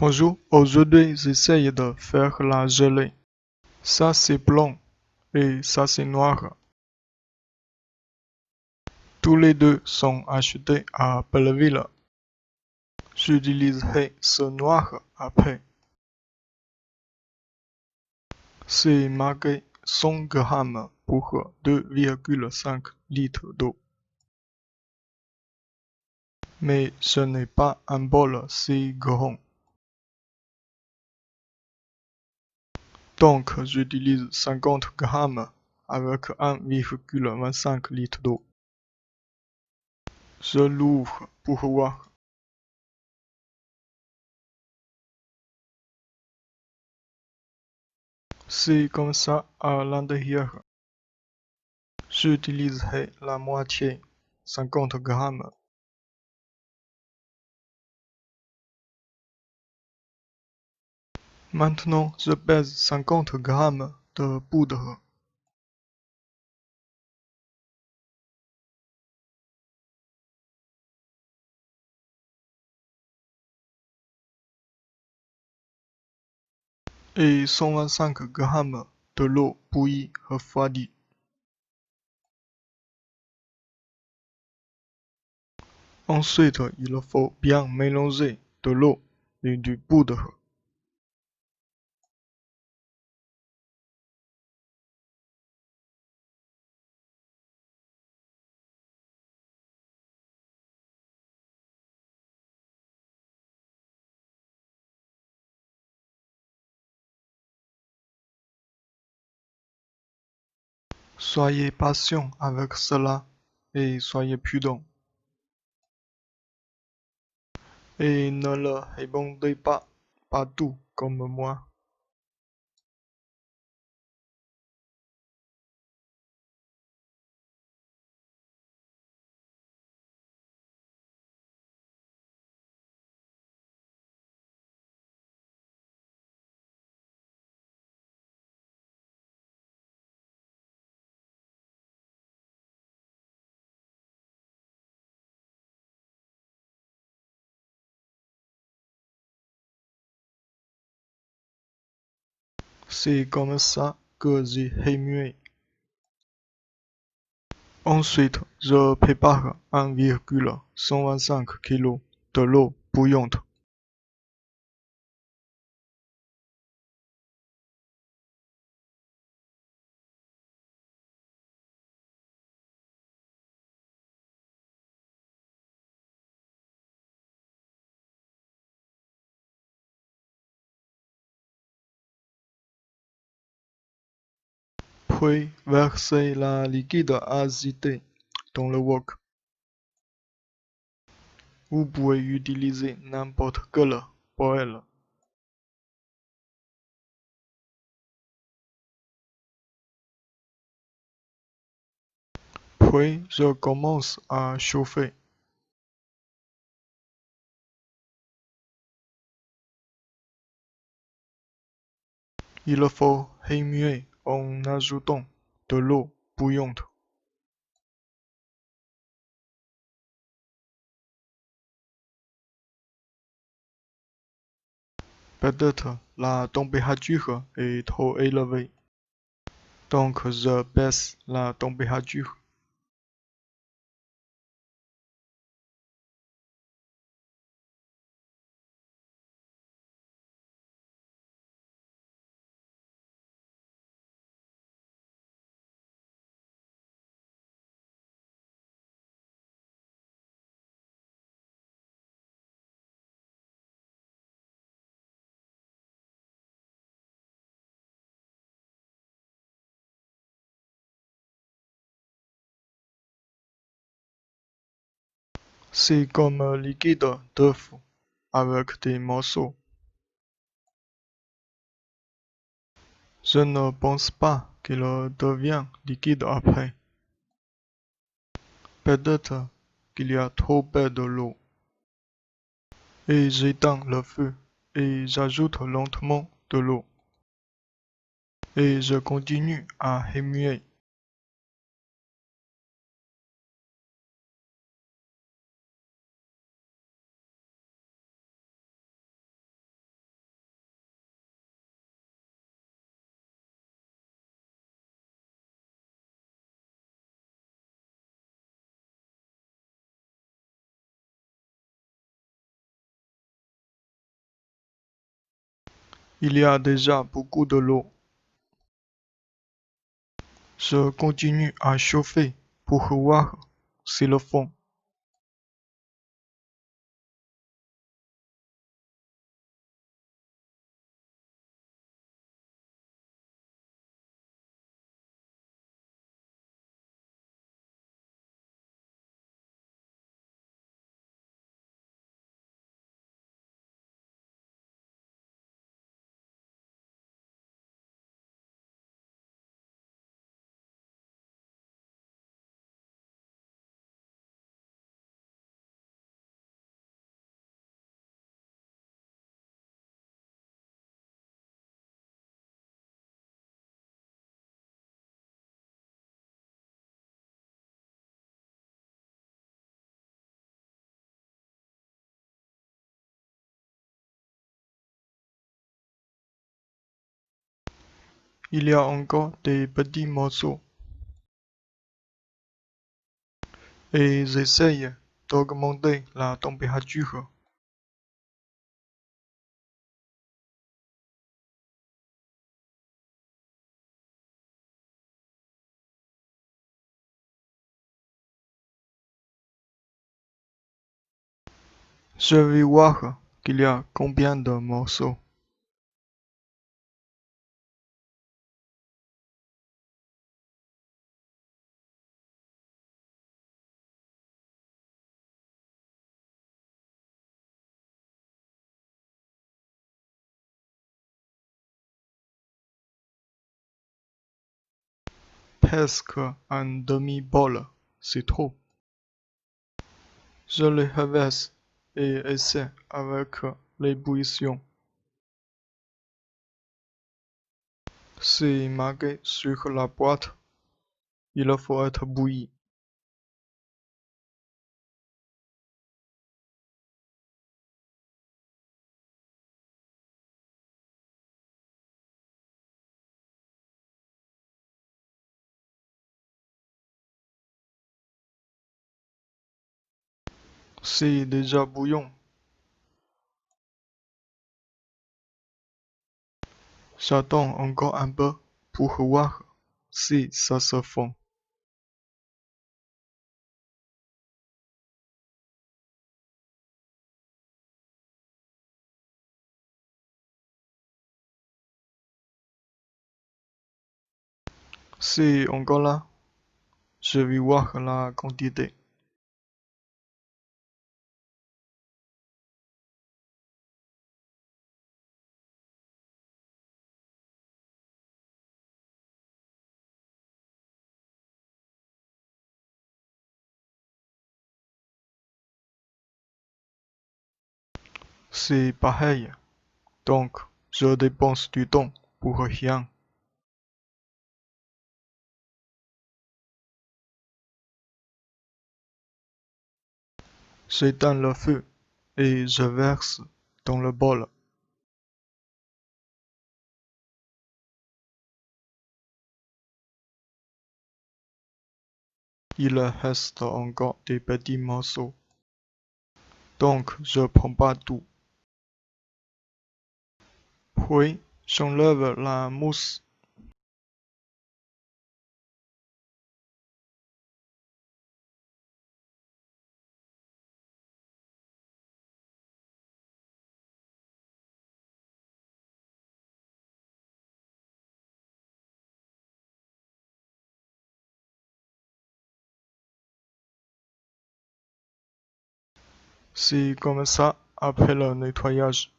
Bonjour, aujourd'hui j'essaye de faire la gelée. Ça c'est blanc et ça c'est noir. Tous les deux sont achetés à Belleville. J'utiliserai ce noir après. C'est marqué 100 grammes pour 2,5 litres d'eau. Mais ce n'est pas un bol si grand. Donc j'utilise 50 grammes avec 1,25 litres d'eau. Je l'ouvre pour voir. C'est comme ça à l'intérieur. J'utiliserai la moitié, 50 grammes. Maintenant, je pèse 50 grammes de poudre. Et 125 grammes de l'eau bouillie refroidie. Ensuite, il faut bien mélanger de l'eau et du poudre. Soyez patient avec cela et soyez prudent. Et ne le répandez pas partout comme moi. C'est comme ça que j'ai remué. Ensuite, je prépare 1,125 kg de l'eau bouillante. Puis, versez la liquide agité dans le wok. Vous pouvez utiliser n'importe quel poêle. Puis, je commence à chauffer. Il faut remuer en ajoutant de l'eau bouillante. Peut-être la température est trop élevée. Donc je baisse la température. C'est comme liquide d'œuf avec des morceaux. Je ne pense pas qu'il devient liquide après. Peut-être qu'il y a trop peu de l'eau. Et j'éteins le feu et j'ajoute lentement de l'eau. Et je continue à remuer. Il y a déjà beaucoup de l'eau. Je continue à chauffer pour voir si le fond. Il y a encore des petits morceaux et j'essaye d'augmenter la température. Je vais voir qu'il y a combien de morceaux. Presque un demi-bol, c'est trop. Je les reverse et essaie avec l'ébullition. C'est marqué sur la boîte. Il faut être bouilli. C'est déjà bouillon. J'attends encore un peu pour voir si ça se fond. C'est encore là. Je vais voir la quantité. C'est pareil. Donc, je dépense du temps pour rien. J'éteins le feu et je verse dans le bol. Il reste encore des petits morceaux. Donc, je prends pas tout. Puis, j'enlève la mousse. C'est comme ça après le nettoyage.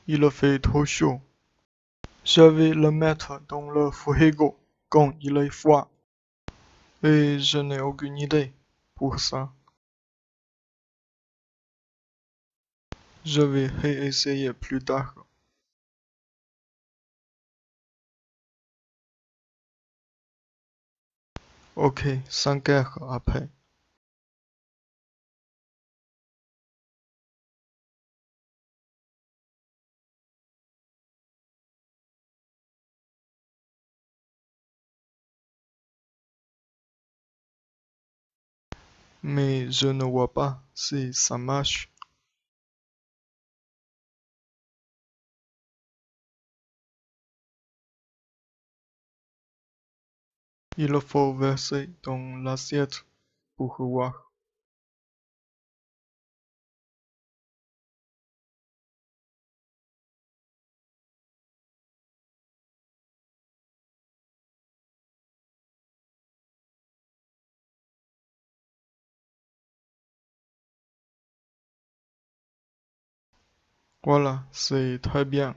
Il fait trop chaud. Je vais le mettre dans le frigo quand il est froid. Et je n'ai aucune idée pour ça. Je vais réessayer plus tard. Ok, 5 heures après. mais je ne vois pas si ça marche. Il faut verser dans l'assiette pour voir. Voilà, c'est très bien.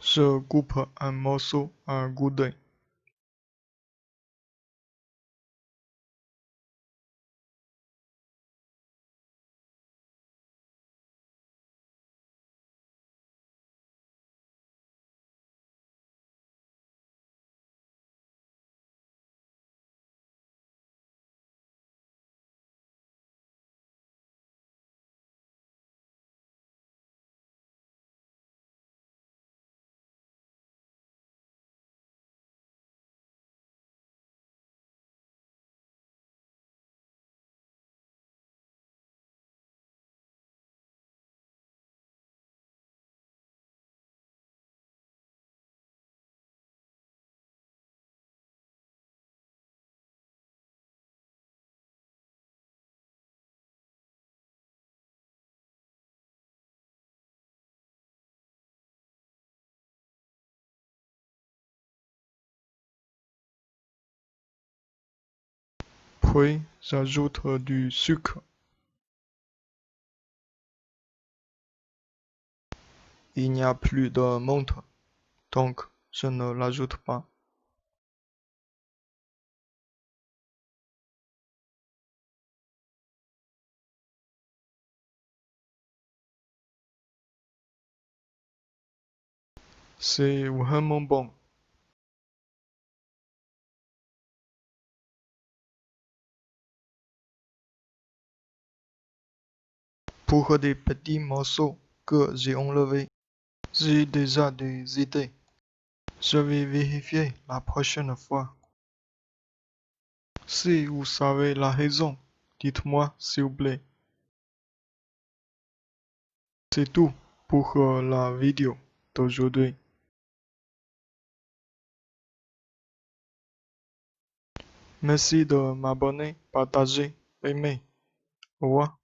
Je coupe un morceau à goûter. Puis, j'ajoute du sucre. Il n'y a plus de menthe, donc je ne l'ajoute pas. C'est vraiment bon. Pour des petits morceaux que j'ai enlevés, j'ai déjà des idées. Je vais vérifier la prochaine fois. Si vous savez la raison, dites-moi s'il vous plaît. C'est tout pour la vidéo d'aujourd'hui. Merci de m'abonner, partager, aimer. Au revoir.